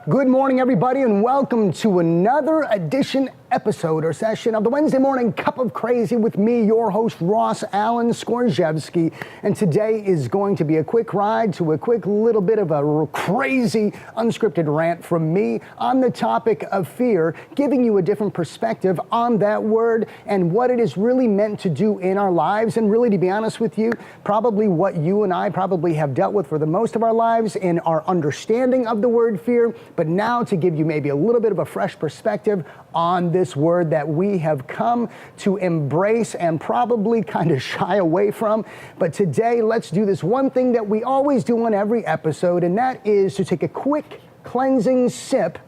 Good morning, everybody, and welcome to another episode or session of the Wednesday Morning Cup of Crazy with me, your host, Ross Allen Skorzewski. And today is going to be a quick ride to a quick little bit of a crazy, unscripted rant from me on the topic of fear, giving you a different perspective on that word and what it is really meant to do in our lives. And really, to be honest with you, probably what you and I probably have dealt with for the most of our lives in our understanding of the word fear. But now to give you maybe a little bit of a fresh perspective on this word that we have come to embrace and probably kind of shy away from. But today, let's do this one thing that we always do on every episode, and that is to take a quick cleansing sip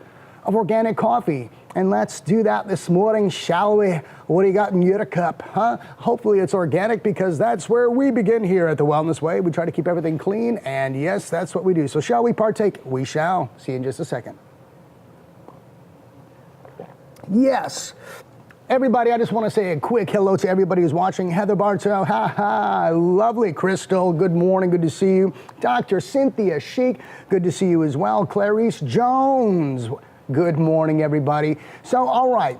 of organic coffee. And let's do that this morning, shall we? What do you got in your cup, huh? Hopefully it's organic, because that's where we begin here at The Wellness Way. We try to keep everything clean, and yes, that's what we do. So shall we partake? We shall. See you in just a second. Yes. Everybody, I just want to say a quick hello to everybody who's watching. Heather Bartow, lovely. Crystal, good morning, good to see you. Dr. Cynthia Sheik, good to see you as well. Clarice Jones, good morning, everybody. So, all right.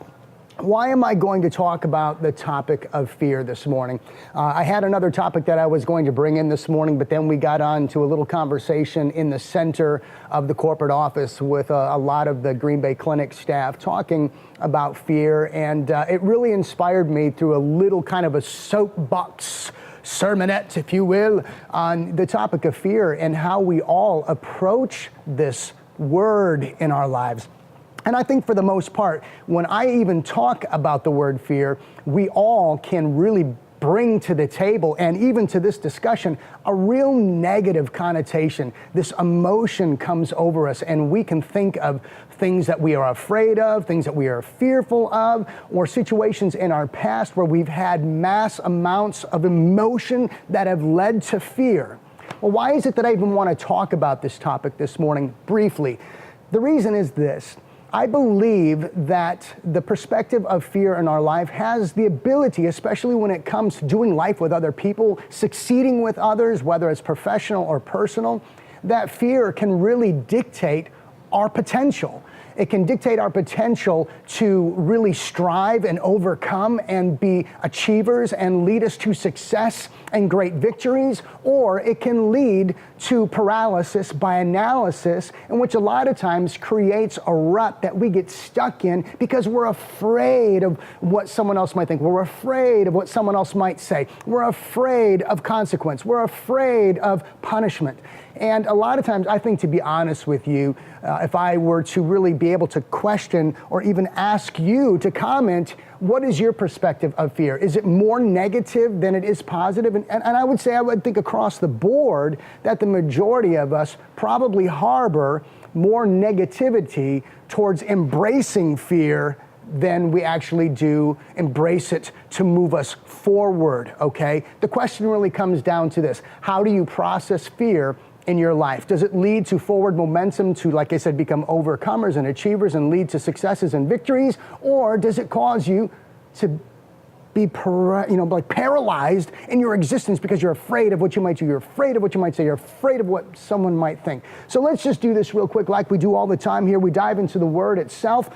Why am I going to talk about the topic of fear this morning? I had another topic that I was going to bring in this morning, but then we got on to a little conversation in the center of the corporate office with a lot of the Green Bay Clinic staff talking about fear, and it really inspired me through a little kind of a soapbox sermonette, if you will, on the topic of fear and how we all approach this word in our lives. And I think for the most part, when I even talk about the word fear, we all can really bring to the table, and even to this discussion, a real negative connotation. This emotion comes over us, and we can think of things that we are afraid of, things that we are fearful of, or situations in our past where we've had mass amounts of emotion that have led to fear. Well, why is it that I even want to talk about this topic this morning briefly? The reason is this. I believe that the perspective of fear in our life has the ability, especially when it comes to doing life with other people, succeeding with others, whether it's professional or personal, that fear can really dictate our potential. It can dictate our potential to really strive and overcome and be achievers and lead us to success and great victories, or it can lead to paralysis by analysis, in which a lot of times creates a rut that we get stuck in because we're afraid of what someone else might think. We're afraid of what someone else might say. We're afraid of consequence. We're afraid of punishment. And a lot of times, I think, to be honest with you, if I were to really be able to question or even ask you to comment, what is your perspective of fear? Is it more negative than it is positive? And I would say, I would think across the board that the majority of us probably harbor more negativity towards embracing fear than we actually do embrace it to move us forward, okay? The question really comes down to this. How do you process fear in your life? Does it lead to forward momentum to, like I said, become overcomers and achievers and lead to successes and victories? Or does it cause you to be paralyzed in your existence because you're afraid of what you might do, you're afraid of what you might say, you're afraid of what someone might think? So let's just do this real quick like we do all the time here. We dive into the word itself.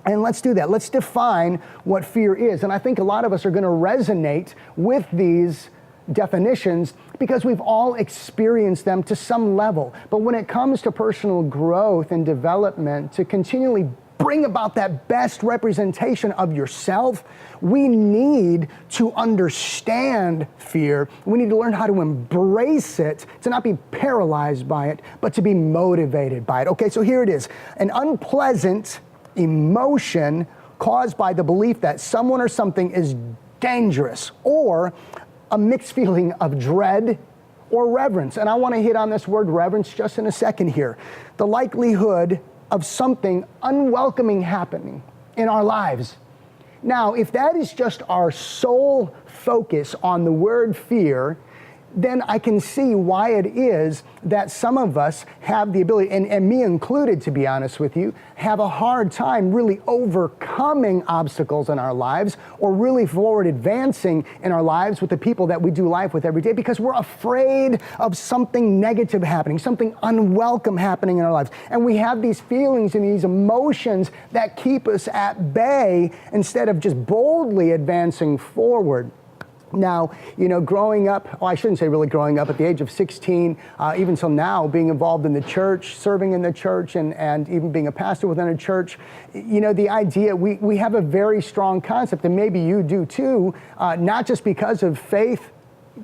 And let's do that. Let's define what fear is. And I think a lot of us are going to resonate with these definitions because we've all experienced them to some level. But when it comes to personal growth and development, to continually bring about that best representation of yourself, we need to understand fear. We need to learn how to embrace it, to not be paralyzed by it, but to be motivated by it. Okay, so here it is. An unpleasant emotion caused by the belief that someone or something is dangerous, or a mixed feeling of dread or reverence. And I want to hit on this word reverence just in a second here. The likelihood of something unwelcoming happening in our lives. Now, if that is just our sole focus on the word fear, then I can see why it is that some of us have the ability, and me included, to be honest with you, have a hard time really overcoming obstacles in our lives or really forward advancing in our lives with the people that we do life with every day, because we're afraid of something negative happening, something unwelcome happening in our lives. And we have these feelings and these emotions that keep us at bay instead of just boldly advancing forward. Now, growing up, I shouldn't say really growing up, at the age of 16, even till now, being involved in the church, serving in the church, and even being a pastor within a church, the idea, we have a very strong concept, and maybe you do too, not just because of faith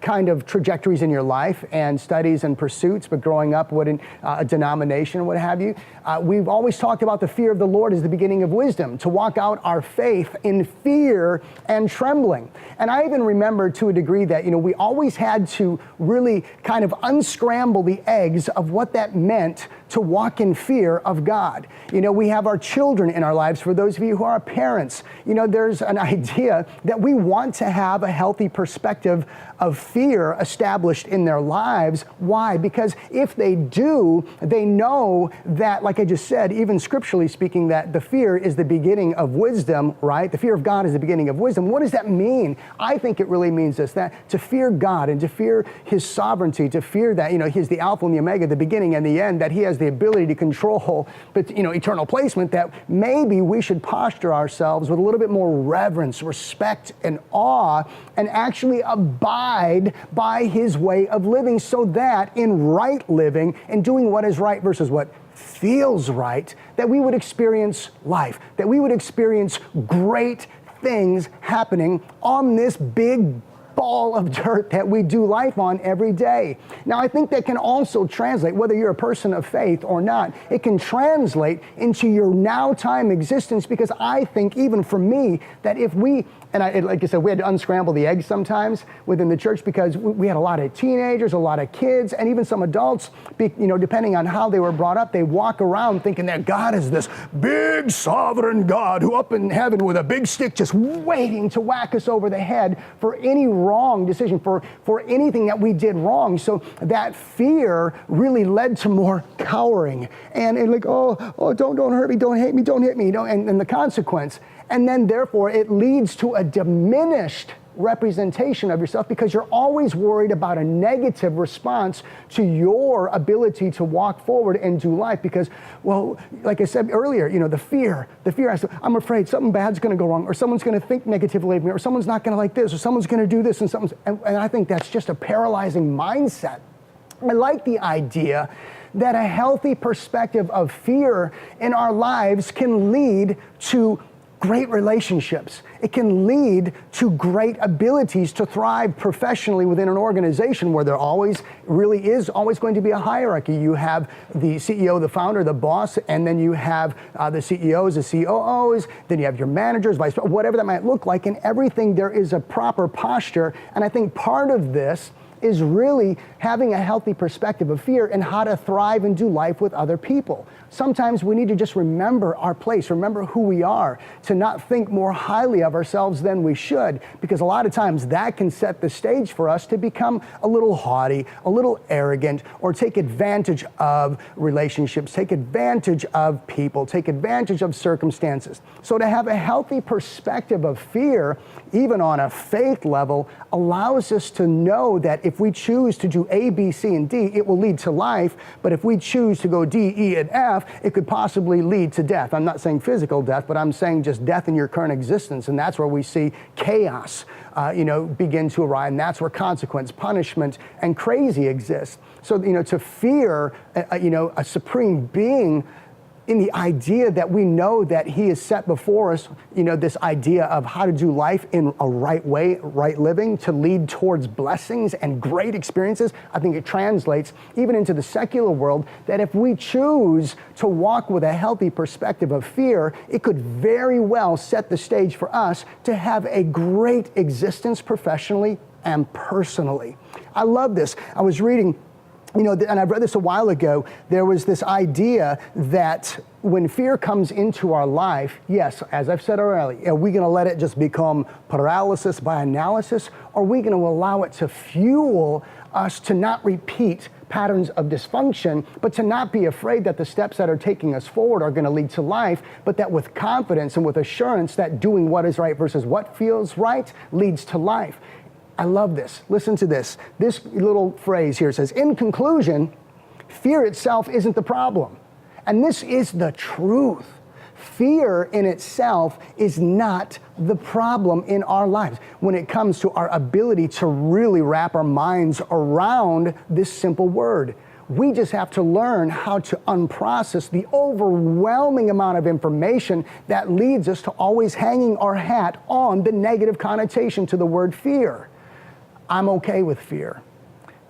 kind of trajectories in your life and studies and pursuits, but growing up in a denomination, what have you, we've always talked about the fear of the Lord as the beginning of wisdom, to walk out our faith in fear and trembling. And I even remember to a degree that, we always had to really kind of unscramble the eggs of what that meant to walk in fear of God. We have our children in our lives. For those of you who are parents, there's an idea that we want to have a healthy perspective of fear established in their lives. Why? Because if they do, they know that, like I just said, even scripturally speaking, that the fear is the beginning of wisdom, right? The fear of God is the beginning of wisdom. What does that mean? I think it really means this, that to fear God and to fear His sovereignty, to fear that, He's the Alpha and the Omega, the beginning and the end, that He has the ability to control, but, eternal placement, that maybe we should posture ourselves with a little bit more reverence, respect, and awe, and actually abide by His way of living, so that in right living and doing what is right versus what feels right, that we would experience life, that we would experience great things happening on this big ball of dirt that we do life on every day. Now, I think that can also translate, whether you're a person of faith or not, it can translate into your now time existence, because I think, even for me, that if we, like I said, we had to unscramble the eggs sometimes within the church, because we had a lot of teenagers, a lot of kids, and even some adults, depending on how they were brought up, they walk around thinking that God is this big sovereign God who up in heaven with a big stick just waiting to whack us over the head for any wrong decision, for anything that we did wrong. So that fear really led to more cowering and like, oh, don't hurt me, don't hate me, don't hit me, and the consequence. And then therefore it leads to a diminished representation of yourself, because you're always worried about a negative response to your ability to walk forward and do life. Because, well, like I said earlier, the fear, I'm afraid something bad's going to go wrong, or someone's going to think negatively of me, or someone's not going to like this, or someone's going to do this, and I think that's just a paralyzing mindset. I like the idea that a healthy perspective of fear in our lives can lead to great relationships. It can lead to great abilities to thrive professionally within an organization where there really is always going to be a hierarchy. You have the CEO, the founder, the boss, and then you have the CEOs, the COOs, then you have your managers, vice president, whatever that might look like. In everything, there is a proper posture. And I think part of this is really having a healthy perspective of fear and how to thrive and do life with other people. Sometimes we need to just remember our place, remember who we are, to not think more highly of ourselves than we should, because a lot of times that can set the stage for us to become a little haughty, a little arrogant, or take advantage of relationships, take advantage of people, take advantage of circumstances. So to have a healthy perspective of fear, even on a faith level, allows us to know that if we choose to do A, B, C, and D, it will lead to life. But if we choose to go D, E, and F, it could possibly lead to death. I'm not saying physical death, but I'm saying just death in your current existence. And that's where we see chaos, begin to arise. And that's where consequence, punishment, and crazy exist. So, to fear, a supreme being, in the idea that we know that He has set before us, this idea of how to do life in a right way, right living, to lead towards blessings and great experiences. I think it translates even into the secular world, that if we choose to walk with a healthy perspective of fear, it could very well set the stage for us to have a great existence professionally and personally. I love this. I was reading, and I read this a while ago, there was this idea that when fear comes into our life, yes, as I've said earlier, are we going to let it just become paralysis by analysis, or are we going to allow it to fuel us to not repeat patterns of dysfunction, but to not be afraid that the steps that are taking us forward are going to lead to life, but that with confidence and with assurance that doing what is right versus what feels right leads to life. I love this. Listen to this. This little phrase here says, in conclusion, fear itself isn't the problem. And this is the truth. Fear in itself is not the problem in our lives when it comes to our ability to really wrap our minds around this simple word. We just have to learn how to unprocess the overwhelming amount of information that leads us to always hanging our hat on the negative connotation to the word fear. I'm okay with fear.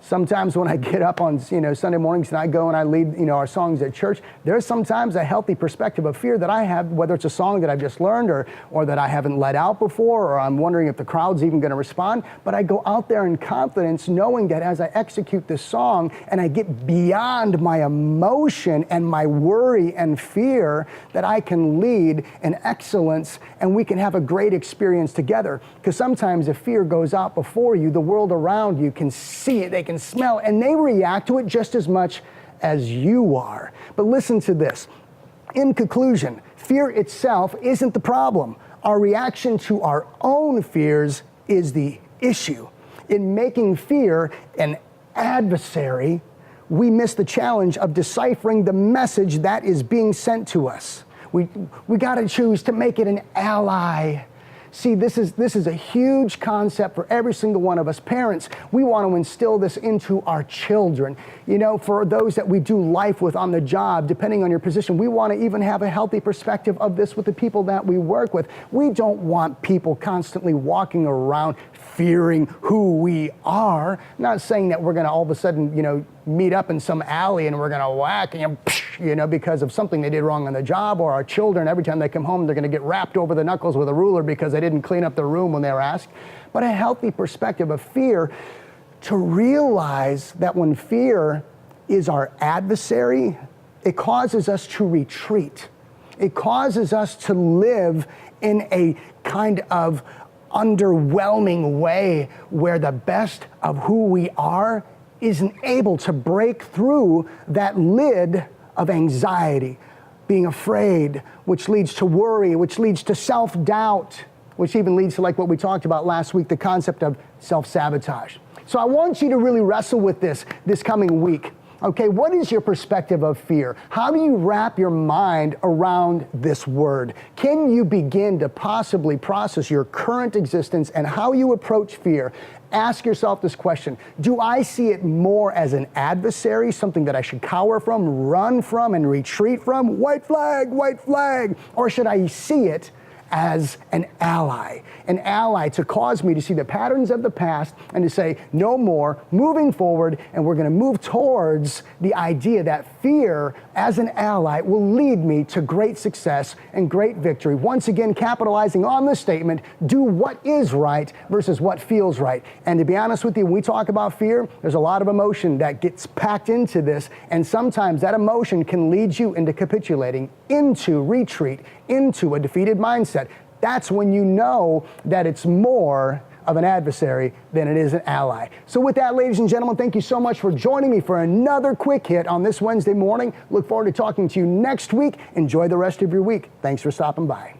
Sometimes when I get up on Sunday mornings and I go and I lead our songs at church, there's sometimes a healthy perspective of fear that I have, whether it's a song that I've just learned or that I haven't let out before, or I'm wondering if the crowd's even going to respond. But I go out there in confidence, knowing that as I execute this song and I get beyond my emotion and my worry and fear, that I can lead in excellence and we can have a great experience together. Because sometimes if fear goes out before you, the world around you can see it, they can smell, and they react to it just as much as you are. But listen to this. In conclusion, fear itself isn't the problem. Our reaction to our own fears is the issue. In making fear an adversary, we miss the challenge of deciphering the message that is being sent to us. We got to choose to make it an ally. See, this is a huge concept for every single one of us parents. We want to instill this into our children. For those that we do life with on the job, depending on your position, we want to even have a healthy perspective of this with the people that we work with. We don't want people constantly walking around fearing who we are. Not saying that we're going to all of a sudden, meet up in some alley and we're going to whack because of something they did wrong on the job, or our children, every time they come home, they're going to get rapped over the knuckles with a ruler because they didn't clean up their room when they were asked. But a healthy perspective of fear, to realize that when fear is our adversary, it causes us to retreat. It causes us to live in a kind of underwhelming way where the best of who we are isn't able to break through that lid of anxiety, being afraid, which leads to worry, which leads to self-doubt, which even leads to, like what we talked about last week, the concept of self-sabotage. So I want you to really wrestle with this coming week. Okay, what is your perspective of fear? How do you wrap your mind around this word? Can you begin to possibly process your current existence and how you approach fear? Ask yourself this question: do I see it more as an adversary, something that I should cower from, run from, and retreat from? White flag, white flag. Or should I see it as an ally to cause me to see the patterns of the past and to say, no more, moving forward, and we're going to move towards the idea that fear as an ally will lead me to great success and great victory. Once again, capitalizing on the statement, do what is right versus what feels right. And to be honest with you, when we talk about fear, there's a lot of emotion that gets packed into this, and sometimes that emotion can lead you into capitulating, into retreat, into a defeated mindset. That's when you know that it's more of an adversary than it is an ally. So with that, ladies and gentlemen, thank you so much for joining me for another quick hit on this Wednesday morning. Look forward to talking to you next week. Enjoy the rest of your week. Thanks for stopping by.